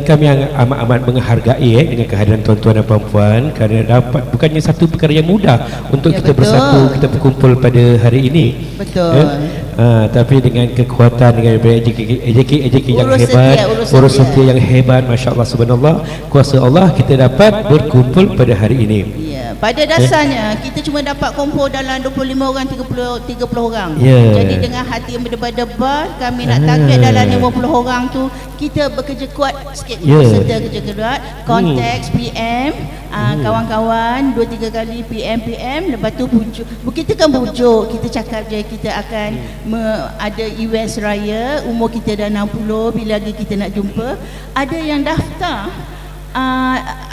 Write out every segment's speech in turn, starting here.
Kami amat menghargai dengan kehadiran tuan-tuan dan puan-puan kerana dapat bukannya satu perkara yang mudah untuk kita betul. bersatu, kita berkumpul pada hari ini. Betul. Tapi dengan kekuatan, dengan ejeki yang Urus hebat, setia, urus setia yang hebat, Masya Allah, Subhanallah, kuasa Allah, kita dapat berkumpul pada hari ini. Ya, pada dasarnya kita cuma dapat kumpul dalam 25 orang, 30 orang. Ya. Jadi dengan hati yang berdebar-debar, kami nak target dalam 50 orang tu, kita bekerja kuat sikit. Ya. Serta kerja kuat, konteks PM, kawan-kawan 2-3 kali PM, lepas tu bujuk. Kita kan bujuk, kita cakap je kita akan ada event seraya, umur kita dah 60, bila lagi kita nak jumpa. Ada yang daftar.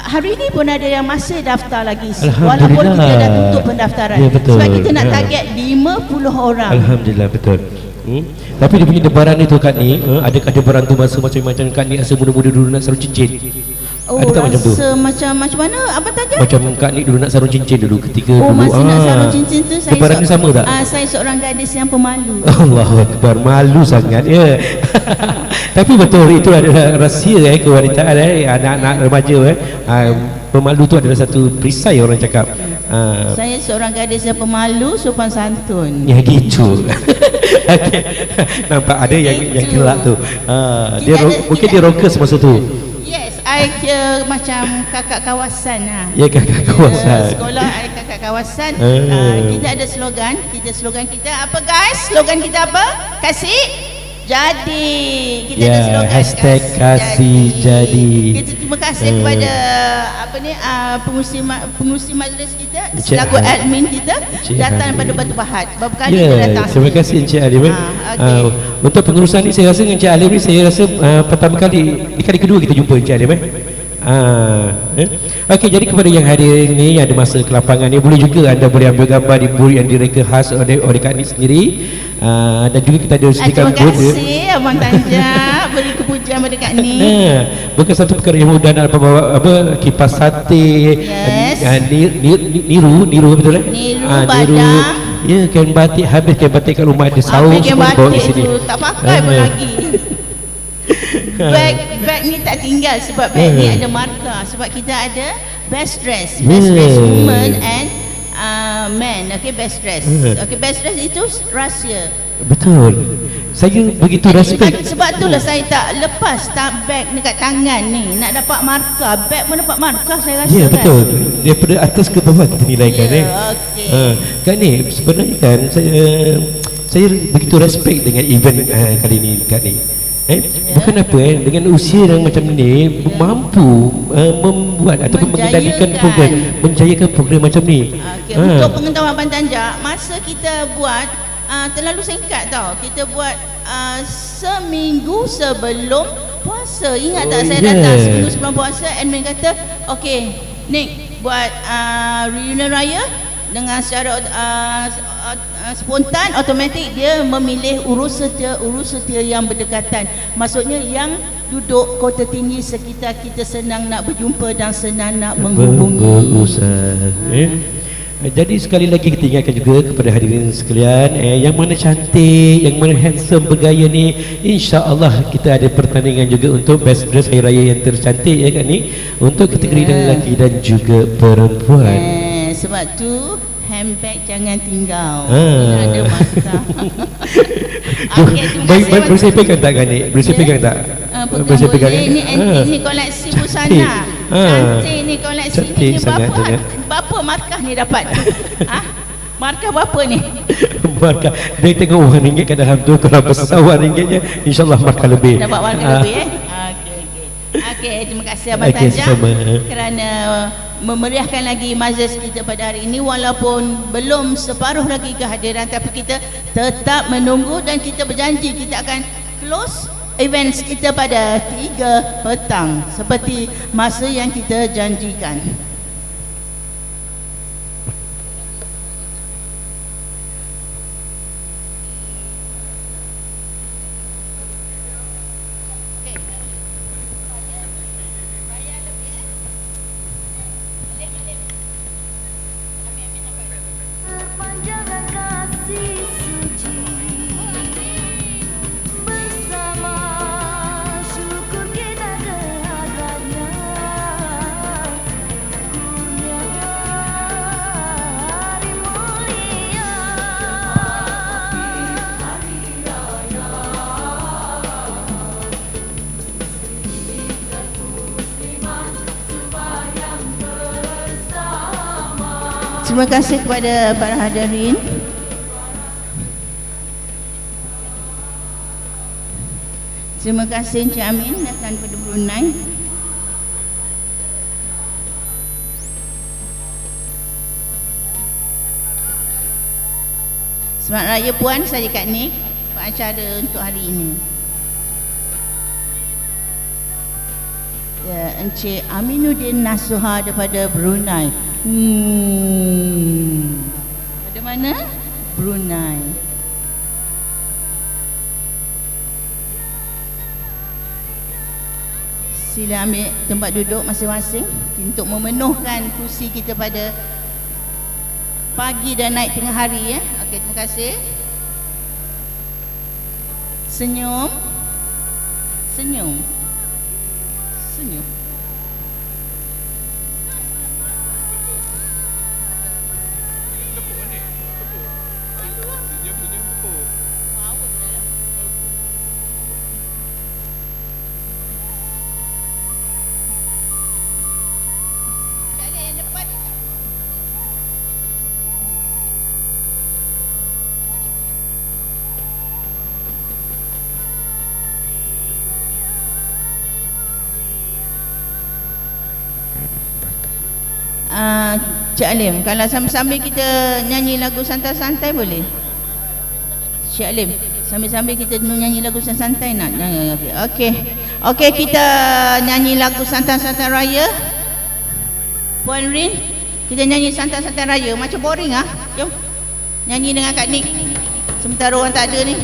Hari ini pun ada yang masih daftar lagi, walaupun kita dah tutup pendaftaran. Ya, betul. Sebab kita nak target 50 orang. Alhamdulillah, betul. Tapi dia punya debaran itu Kak Ni, adakah debaran tu macam Kak Ni rasa muda-muda dulu nak sarung cincin? Oh, ada tak macam tu? Macam mana? Apa tanya? Macam Kak Ni dulu nak sarung cincin dulu ketika dulu. Masih nak sarung cincin tu saya. Debaran ni sama tak? Saya seorang gadis yang pemalu. Allahu Akbar, malu sangat ya. Tapi betul, itu adalah rahsia kewanitaan anak-anak remaja pemalu tu adalah satu perisai orang cakap. Saya seorang gadis yang pemalu, sopan santun. Ya gitu. Okay. Nampak ada yang gelak tu. Mungkin dia rockers masa tu. Yes, I macam kakak kawasan lah. Ya, kakak kawasan. Sekolah I kakak kawasan. Kita ada slogan. Slogan kita apa guys? Slogan kita apa? Kasih jadi. Kita ada slogan hashtag kasih jadi. Kita terima kasih kepada pengurusi majlis kita, selaku admin kita, datang pada Batu Pahat. Berapa kali kita datang. Terima kasih Encik Alim. Untuk pengurusan ni saya rasa dengan Encik Alim ni, saya rasa pertama kali, ini kali kedua kita jumpa Encik Alim. Okey, jadi kepada yang hadir ini, yang ada masa ke lapangan ni, boleh juga anda boleh ambil gambar di booth yang direka khas oleh Kak Ni sendiri. Dan juga kita ada sediakan booth. Terima kasih Abang Tanja beri kepujian pada Kak Ni. Bukan satu perkara yang mudah nak bawa kipas sate. Yes. Niru betul eh? Niru badang. Ya, kain batik, habis kain batik kat rumah ada saus semua bawa di sini. Tak pakai pun lagi. Bag ni tak tinggal sebab bag ni ada markah, sebab kita ada best dress woman and man. Okay, best dress. Okay, best dress itu rahsia. Betul. Saya begitu respect. Sebab itulah saya tak lepas bag dekat tangan ni. Nak dapat markah, bag pun dapat markah saya rasa. Ya, betul. Daripada atas ke bawah kita nilaikan. Okey. Kak Ni, sebenarnya kan saya begitu respect dengan event kali ni Kak Ni. Bukan apa dengan usia yang macam ni mampu membuat ataupun mengendalikan program, menjayakan program macam ni. Untuk pengetahuan Abang Tanja, masa kita buat terlalu singkat tau. Kita buat seminggu sebelum puasa. Ingat tak saya datang seminggu sebelum puasa, admin kata, "Okey, Nick, buat reunion raya dengan secara spontan, automatik dia memilih urus setia yang berdekatan. Maksudnya yang duduk kota tinggi sekitar kita, senang nak berjumpa dan senang nak menghubungi." Jadi sekali lagi kita ingatkan juga kepada hadirin sekalian, yang mana cantik, yang mana handsome, bergaya ni, insya-Allah kita ada pertandingan juga untuk best dress hari raya yang tercantik ya kan ni, untuk kategori lelaki dan juga perempuan. Sebab tu handbag jangan tinggal. Ada masa. Baik, boleh saya pegang tak kan ni? Boleh saya pegang tak? Boleh saya pegang. Ini koleksi busana. Cantik ni koleksi ni. Berapa markah ni dapat? Markah berapa ni? Markah. Dia tengok RM1 kat dalam tu. Kalau besar RM1-nya, insyaAllah markah lebih. Dapat markah lebih Okey, terima kasih Abang Tanja kerana memeriahkan lagi majlis kita pada hari ini. Walaupun belum separuh lagi kehadiran, tapi kita tetap menunggu dan kita berjanji kita akan close events kita pada 3 petang seperti masa yang kita janjikan. Bersama syukur kita Terima kasih kepada para hadirin. Terima kasih Encik Amin datang pada Brunei. Selamat Raya Puan, saya Kak Nik, pengacara untuk hari ini. Ya, Encik Aminuddin Nasuha daripada Brunei. Pada mana? Brunei. Sila ambil tempat duduk masing-masing untuk memenuhkan kursi kita pada pagi dan naik tengah hari, ya. Okey, terima kasih. Senyum. Senyum. Senyum. Cik Alim, kalau sambil-sambil kita nyanyi lagu santai-santai boleh? Cik Alim, sambil-sambil kita nyanyi lagu santai nak? Okey. Okey, kita nyanyi lagu santai-santai raya. Puan Rin, kita nyanyi santai-santai raya. Macam boring ah. Jom. Nyanyi dengan Kak Nik. Sementara orang tak ada ni.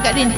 Kak Rin.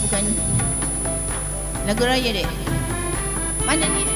Bukan lagu raya dek. Mana ni?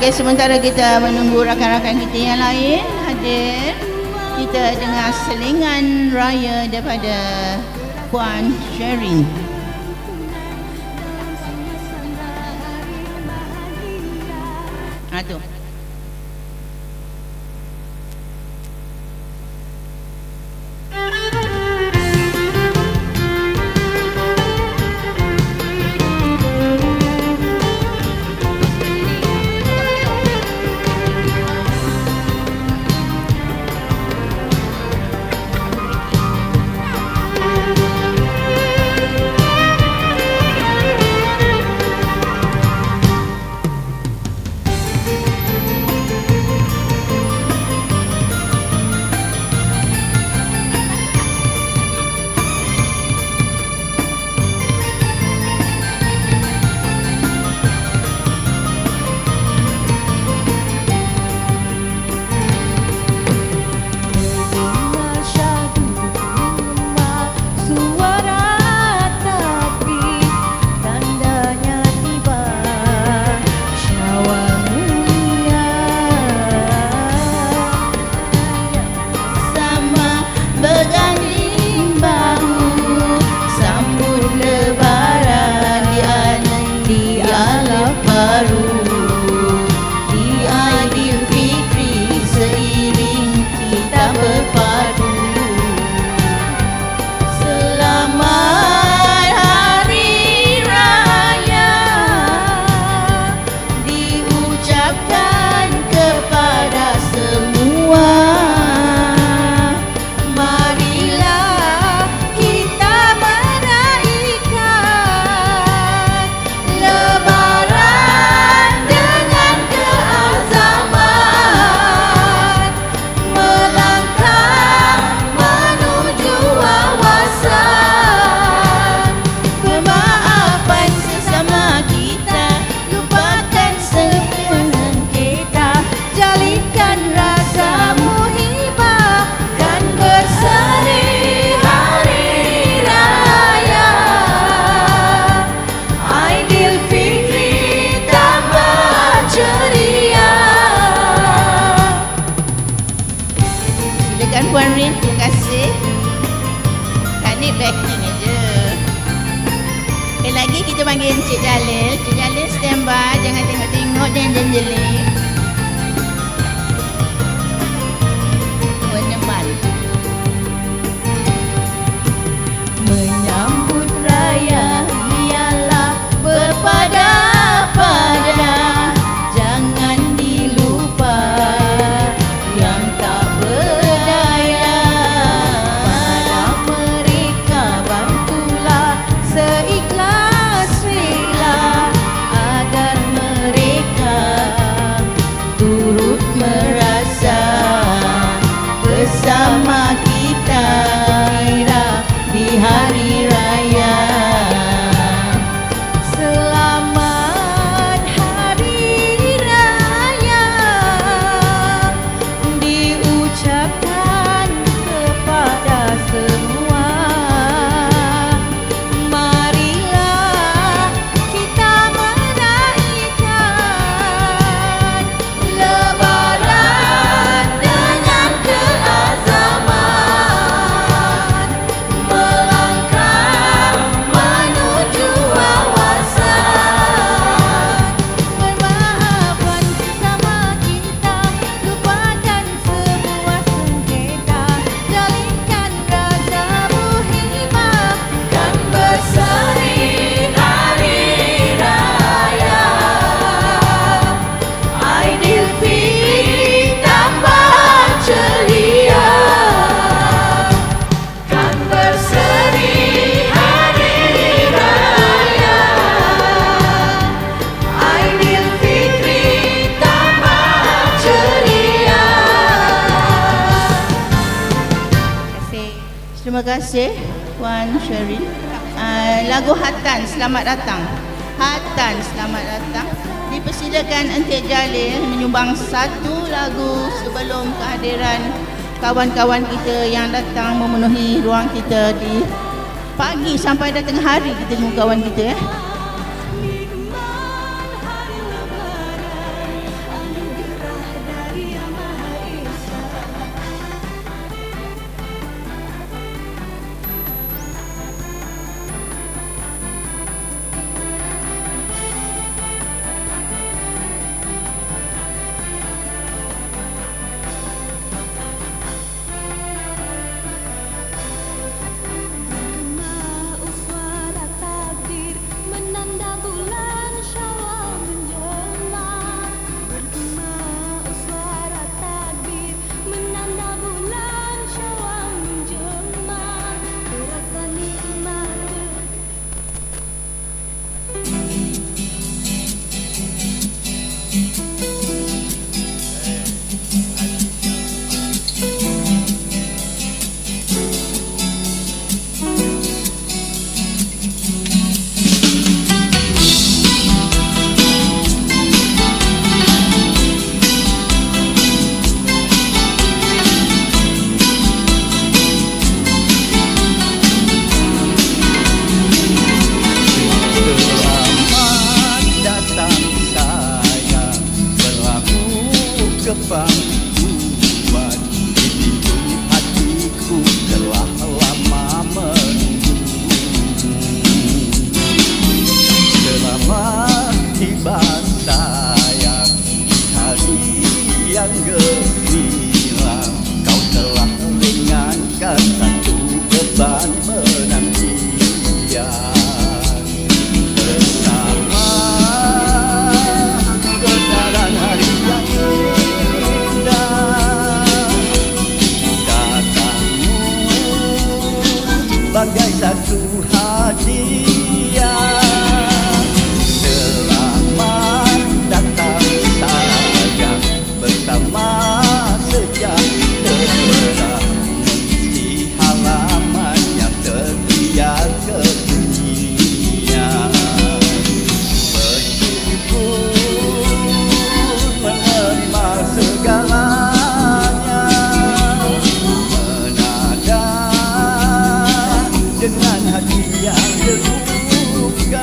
Okey, sementara kita menunggu rakan-rakan kita yang lain hadir, kita dengar selingan raya daripada Puan Sherin. Tu. Silakan Puan Rin, terima kasih. Kak Nik backing aja. Lagi kita panggil Encik Jalil. Encik Jalil standby, jangan tengok-tengok, jangan jenjeling. Meneman. Menyambut raya ialah berpada-pada, jangan dilupa yang tak berdaya. Pada mereka bantulah seikhlas rela, agar mereka turut merasa bersama kita di hari raya. Selamat hari raya diucapkan kepada semua. Marilah kita menaikkan lebaran dengan keazaman, melangkah menuju wawasan. Bermaafan sesama kita, lupakan semua sengketa, jalinkan rasa ruhimah dan berseri hari raya. Aidilfitri tambah ceria, kan berseri hari raya. Aidilfitri tambah ceria. Terima kasih Puan Sherin. Lagu Hatan, Selamat Datang. Hatan, Selamat Datang. Dipersilakan Encik Jalil menyumbang satu lagu sebelum kehadiran kawan-kawan kita yang datang memenuhi ruang kita di pagi sampai dah tengah hari kita jumpa kawan kita ya. Uswara takdir menanda bulan Syawal menjelang. Bergema uswara takdir menanda bulan Syawal menjelma. Terasa nikmat Selamat datang sayang, berlaku kebangkuan. Di hatiku telah lama menunggu. Selamat tiba sayang, hari yang gemilang. Kau telah ringankan satu beban penantian. Bersama kedatangan hari yang indah, datangmu bagai satu hadiah. Selamat datang sayang, bersama sejahtera di halaman yang terbiar ke dunia. Menerima segalanya, menada dengan hati yang terbuka.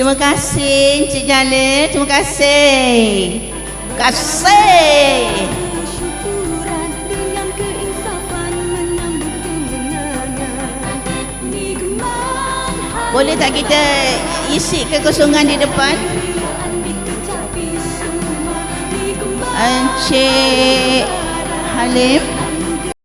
Terima kasih Encik Jalil. Terima kasih. Kasih. Syukuran dengan keinsafan menyambut kemenangan. Nikmat hari Boleh tak kita isi kekosongan di depan? kemuliaan dikecapi semua. Nikmat Encik Halim.